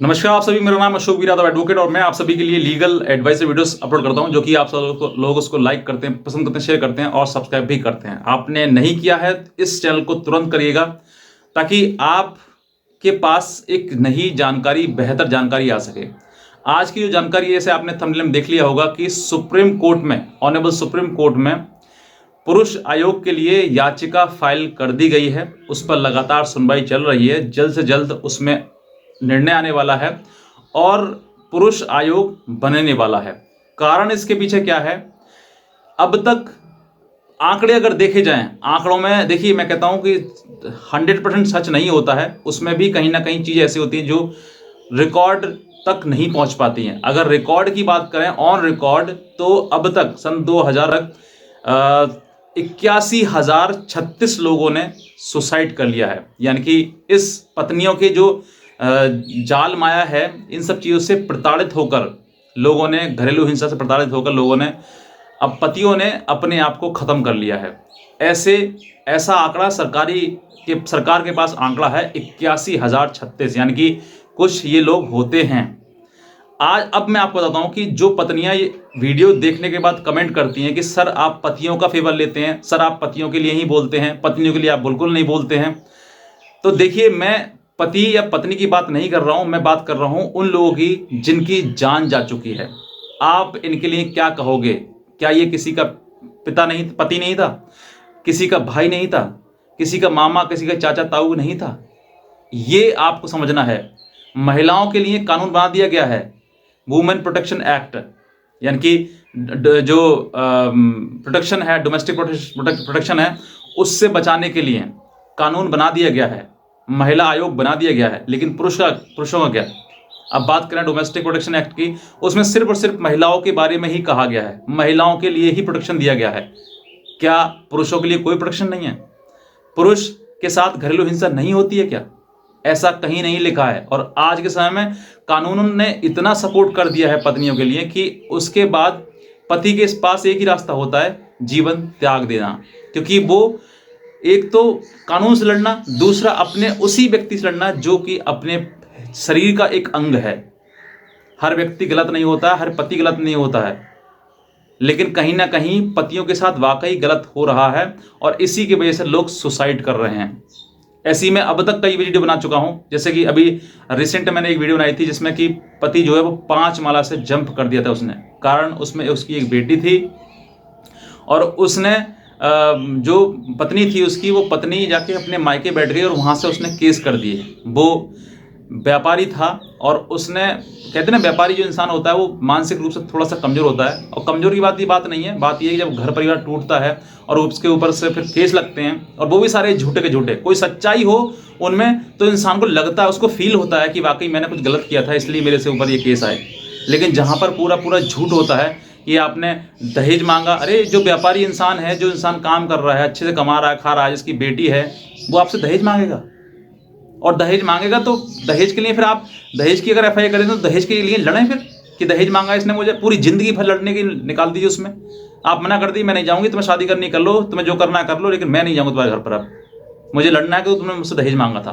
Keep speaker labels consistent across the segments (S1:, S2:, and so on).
S1: नमस्कार आप सभी, मेरा नाम अशोक वीराद एडवोकेट और मैं आप सभी के लिए लीगल एडवाइस वीडियोस अपलोड करता हूं, जो कि आप सब लोग उसको लाइक करते हैं, पसंद करते हैं, शेयर करते हैं और सब्सक्राइब भी करते हैं। आपने नहीं किया है इस चैनल को तुरंत करिएगा, ताकि आपके पास एक नई जानकारी, बेहतर जानकारी आ सके। आज की जो जानकारी है, जैसे आपने थंबनेल में देख लिया होगा कि सुप्रीम कोर्ट में, ऑनरेबल सुप्रीम कोर्ट में पुरुष आयोग के लिए याचिका फाइल कर दी गई है। उस पर लगातार सुनवाई चल रही है। जल्द से जल्द उसमें निर्णय आने वाला है और पुरुष आयोग बनने वाला है। कारण इसके पीछे क्या है? अब तक आंकड़े अगर देखे जाएं, आंकड़ों में देखिए, मैं कहता हूं कि 100% सच नहीं होता है। उसमें भी कहीं ना कहीं चीज़ ऐसी होती है जो रिकॉर्ड तक नहीं पहुंच पाती हैं। अगर रिकॉर्ड की बात करें, ऑन रिकॉर्ड, तो अब तक सन 2000 तक 81,036 लोगों ने सुसाइड कर लिया है। यानी कि इस पत्नियों के जो जाल माया है, इन सब चीज़ों से प्रताड़ित होकर लोगों ने, घरेलू हिंसा से प्रताड़ित होकर लोगों ने, अब पतियों ने अपने आप को ख़त्म कर लिया है। ऐसा आंकड़ा सरकार के पास आंकड़ा है 81,036, यानी कि कुछ ये लोग होते हैं। अब मैं आपको बताता हूँ कि जो पत्नियां ये वीडियो देखने के बाद कमेंट करती हैं कि सर आप पतियों का फेवर लेते हैं, सर आप पतियों के लिए ही बोलते हैं, पत्नियों के लिए आप बिल्कुल नहीं बोलते हैं। तो देखिए, मैं पति या पत्नी की बात नहीं कर रहा हूं, मैं बात कर रहा हूं उन लोगों की जिनकी जान जा चुकी है। आप इनके लिए क्या कहोगे? क्या ये किसी का पति नहीं था, किसी का भाई नहीं था, किसी का मामा, किसी का चाचा ताऊ नहीं था? ये आपको समझना है। महिलाओं के लिए कानून बना दिया गया है, वुमेन प्रोटेक्शन एक्ट, यानी कि जो प्रोटेक्शन है, डोमेस्टिक प्रोटेक्शन है, उससे बचाने के लिए कानून बना दिया गया है, महिला आयोग बना दिया गया है। लेकिन पुरुषों का क्या? अब बात करें डोमेस्टिक प्रोटेक्शन एक्ट की, उसमें सिर्फ और सिर्फ महिलाओं के बारे में ही कहा गया है, महिलाओं के लिए ही प्रोटेक्शन दिया गया है। क्या पुरुषों के लिए कोई प्रोटेक्शन नहीं है? पुरुष के साथ घरेलू हिंसा नहीं होती है क्या? ऐसा कहीं नहीं लिखा है। और आज के समय में कानून ने इतना सपोर्ट कर दिया है पत्नियों के लिए कि उसके बाद पति के पास एक ही रास्ता होता है, जीवन त्याग देना। क्योंकि वो एक तो कानून से लड़ना, दूसरा अपने उसी व्यक्ति से लड़ना जो कि अपने शरीर का एक अंग है। हर व्यक्ति गलत नहीं होता, हर पति गलत नहीं होता है, लेकिन कहीं ना कहीं पतियों के साथ वाकई गलत हो रहा है और इसी की वजह से लोग सुसाइड कर रहे हैं। ऐसी मैं अब तक कई वीडियो बना चुका हूं। जैसे कि अभी रिसेंट मैंने एक वीडियो बनाई थी जिसमें कि पति जो है वो 5 माला से जंप कर दिया था उसने। कारण उसमें उसकी एक बेटी थी और उसने जो पत्नी थी उसकी, वो पत्नी जाके अपने मायके बैठ गई और वहाँ से उसने केस कर दिए। वो व्यापारी था और उसने, कहते हैं ना, व्यापारी जो इंसान होता है वो मानसिक रूप से थोड़ा सा कमज़ोर होता है। और कमज़ोर की बात नहीं है, बात ये है कि जब घर परिवार टूटता है और उसके ऊपर से फिर केस लगते हैं, और वो भी सारे झूठे के झूठे, कोई सच्चाई हो उनमें तो इंसान को लगता है, उसको फील होता है कि वाकई मैंने कुछ गलत किया था, इसलिए मेरे से ऊपर ये केस आए। लेकिन जहाँ पर पूरा झूठ होता है, ये आपने दहेज मांगा, अरे जो व्यापारी इंसान है, जो इंसान काम कर रहा है, अच्छे से कमा रहा है, खा रहा है, जिसकी बेटी है, वो आपसे दहेज मांगेगा। और दहेज मांगेगा तो दहेज के लिए फिर आप दहेज की अगर एफआईआर करें तो दहेज के लिए लड़ें फिर, कि दहेज मांगा इसने मुझे, पूरी जिंदगी भर लड़ने की निकाल दीजिए उसमें। आप मना कर दी, मैं नहीं जाऊंगी, तुम्हें शादी करनी कर लो, तुम्हें जो करना है कर लो, लेकिन मैं नहीं जाऊंगा तुम्हारे घर पर। अब मुझे लड़ना है कि तुमने मुझसे दहेज मांगा था।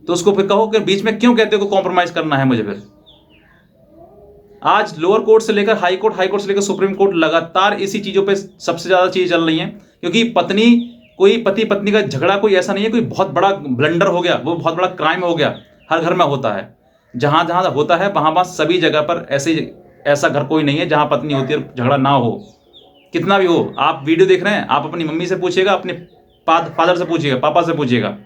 S1: तो उसको फिर कहो कि बीच में क्यों कहते हो कॉम्प्रोमाइज करना है मुझे। फिर आज लोअर कोर्ट से लेकर हाई कोर्ट से लेकर सुप्रीम कोर्ट लगातार इसी चीजों पे सबसे ज्यादा चीजें चल रही हैं। क्योंकि कोई पति पत्नी का झगड़ा कोई ऐसा नहीं है कोई बहुत बड़ा ब्लंडर हो गया, वो बहुत बड़ा क्राइम हो गया, हर घर में होता है। जहां जहां होता है वहां सभी जगह पर ऐसा घर कोई नहीं है जहां पत्नी होती है झगड़ा ना हो। कितना भी हो, आप वीडियो देख रहे हैं, आप अपनी मम्मी से पूछिएगा, अपने फादर से पूछिएगा, पापा से पूछिएगा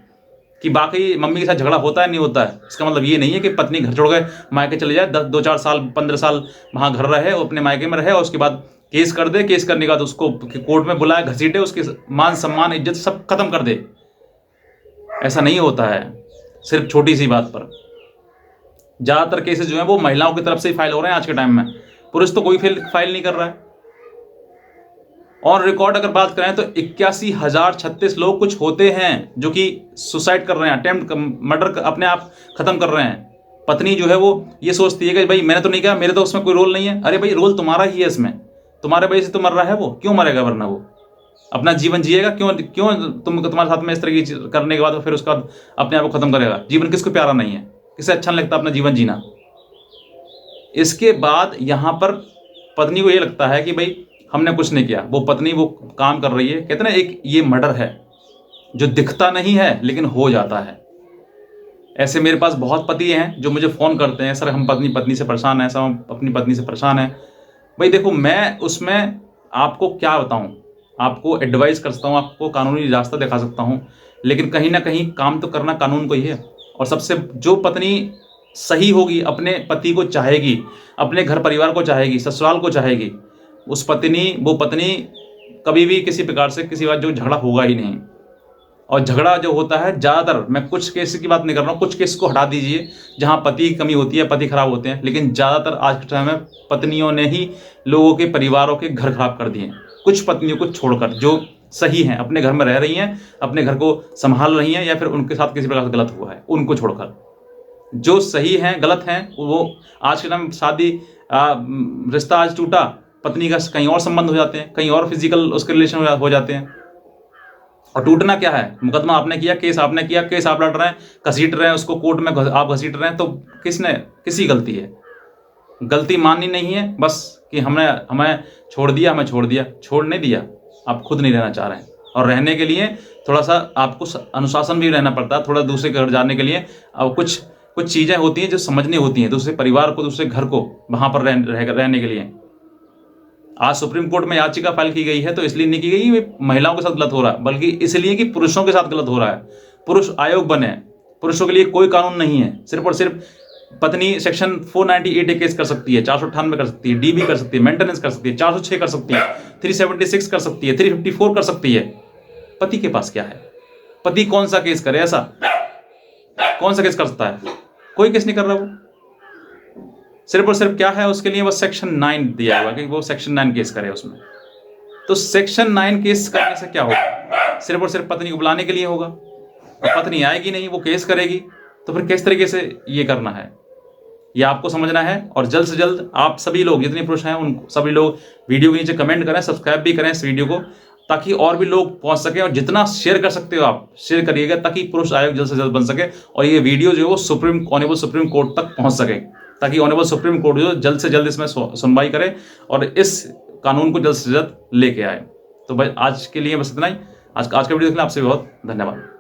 S1: कि बाकी मम्मी के साथ झगड़ा होता है नहीं होता है। इसका मतलब ये नहीं है कि पत्नी घर छोड़ गए मायके चले जाए, 2-4 साल 15 साल वहां घर रहे, अपने मायके में रहे और उसके बाद केस कर दे, केस करने के बाद उसको कोर्ट में बुलाए, घसीटे, उसके मान सम्मान इज्जत सब खत्म कर दे। ऐसा नहीं होता है सिर्फ छोटी सी बात पर। ज्यादातर केसेस जो है वो महिलाओं की तरफ से ही फाइल हो रहे हैं आज के टाइम में, पुरुष तो कोई फाइल नहीं कर रहा है। ऑन रिकॉर्ड अगर बात करें तो 81,036 लोग कुछ होते हैं जो कि सुसाइड कर रहे हैं, अटेम्प्ट मर्डर अपने आप खत्म कर रहे हैं। पत्नी जो है वो ये सोचती है कि भाई मैंने तो नहीं किया, मेरे तो उसमें कोई रोल नहीं है। अरे भाई, रोल तुम्हारा ही है इसमें, तुम्हारे वजह से तो मर रहा है वो, क्यों मरेगा? वरना वो अपना जीवन जिएगा, क्यों तुम्हारे साथ में इस तरह की करने के बाद फिर उसका अपने आप को खत्म करेगा? जीवन किसको प्यारा नहीं है? किसे अच्छा नहीं लगता अपना जीवन जीना। इसके बाद यहाँ पर पत्नी को ये लगता है कि भाई हमने कुछ नहीं किया, वो पत्नी वो काम कर रही है। कहते ना एक ये मर्डर है जो दिखता नहीं है लेकिन हो जाता है। ऐसे मेरे पास बहुत पति हैं जो मुझे फ़ोन करते हैं, सर हम पत्नी से परेशान हैं, सर हम अपनी पत्नी से परेशान हैं। भाई देखो, मैं उसमें आपको क्या बताऊं, आपको एडवाइस कर सकता हूं, आपको कानूनी रास्ता दिखा सकता हूं, लेकिन कहीं ना कहीं काम तो करना कानून को ही है। और सबसे जो पत्नी सही होगी, अपने पति को चाहेगी, अपने घर परिवार को चाहेगी, ससुराल को चाहेगी, वो पत्नी कभी भी किसी प्रकार से किसी बात जो झगड़ा होगा ही नहीं। और झगड़ा जो होता है ज़्यादातर, मैं कुछ केस की बात नहीं कर रहा हूँ, कुछ केस को हटा दीजिए जहाँ पति की कमी होती है, पति खराब होते हैं, लेकिन ज़्यादातर आज के टाइम में पत्नियों ने ही लोगों के परिवारों के घर खराब कर दिए। कुछ पत्नियों को छोड़कर जो सही हैं, अपने घर में रह रही हैं, अपने घर को संभाल रही हैं, या फिर उनके साथ किसी प्रकार से गलत हुआ है, उनको छोड़कर जो सही हैं गलत हैं, वो आज के टाइम शादी रिश्ता आज टूटा, पत्नी का कहीं और संबंध हो जाते हैं, कहीं और फिजिकल उसके रिलेशन हो जाते हैं। और टूटना क्या है, मुकदमा आपने किया, केस आपने किया, केस आप लड़ रहे हैं, घसीट रहे हैं उसको कोर्ट में, आप घसीट रहे हैं, तो किसी गलती है? गलती माननी नहीं है बस कि हमें छोड़ दिया, छोड़ नहीं दिया, आप खुद नहीं रहना चाह रहे हैं। और रहने के लिए थोड़ा सा आपको अनुशासन भी रहना पड़ता है, थोड़ा दूसरे घर जाने के लिए। अब कुछ चीज़ें होती हैं जो समझनी होती हैं, दूसरे परिवार को, दूसरे घर को, वहाँ पर रहने के लिए। आज सुप्रीम कोर्ट में याचिका फाइल की गई है तो इसलिए नहीं की गई महिलाओं के साथ गलत हो रहा है, बल्कि इसलिए कि पुरुषों के साथ गलत हो रहा है। पुरुष आयोग बने, पुरुषों के लिए कोई कानून नहीं है। सिर्फ और सिर्फ पत्नी सेक्शन 498 केस कर सकती है, 498 कर सकती है, DB कर सकती है, मेंटेनेंस कर सकती है, 406 कर सकती है, 376 कर सकती है, 354 कर सकती है। पति के पास क्या है? पति कौन सा केस करे? ऐसा कौन सा केस कर सकता है? कोई केस नहीं कर रहा। वो सिर्फ और सिर्फ क्या है उसके लिए, बस सेक्शन 9 दिया हुआ कि वो सेक्शन 9 केस करे उसमें। तो सेक्शन 9 केस करने से क्या होगा? सिर्फ और सिर्फ पत्नी को बुलाने के लिए होगा। पत्नी आएगी नहीं, वो केस करेगी, तो फिर किस तरीके से ये करना है, ये आपको समझना है। और जल्द से जल्द आप सभी लोग, जितने पुरुष हैं उन सभी लोग वीडियो के नीचे कमेंट करें, सब्सक्राइब भी करें इस वीडियो को, ताकि और भी लोग पहुंच सके। और जितना शेयर कर सकते हो आप शेयर करिएगा, ताकि पुरुष आयोग जल्द से जल्द बन सके और ये वीडियो जो है वो ऑनरेबल सुप्रीम कोर्ट तक पहुंच सके, ताकि ऑनरेबल सुप्रीम कोर्ट जो जल्द से जल्द इसमें सुनवाई करे और इस कानून को जल्द से जल्द लेके आए। तो भाई आज के लिए बस इतना ही। आज का वीडियो देखने आपसे बहुत धन्यवाद।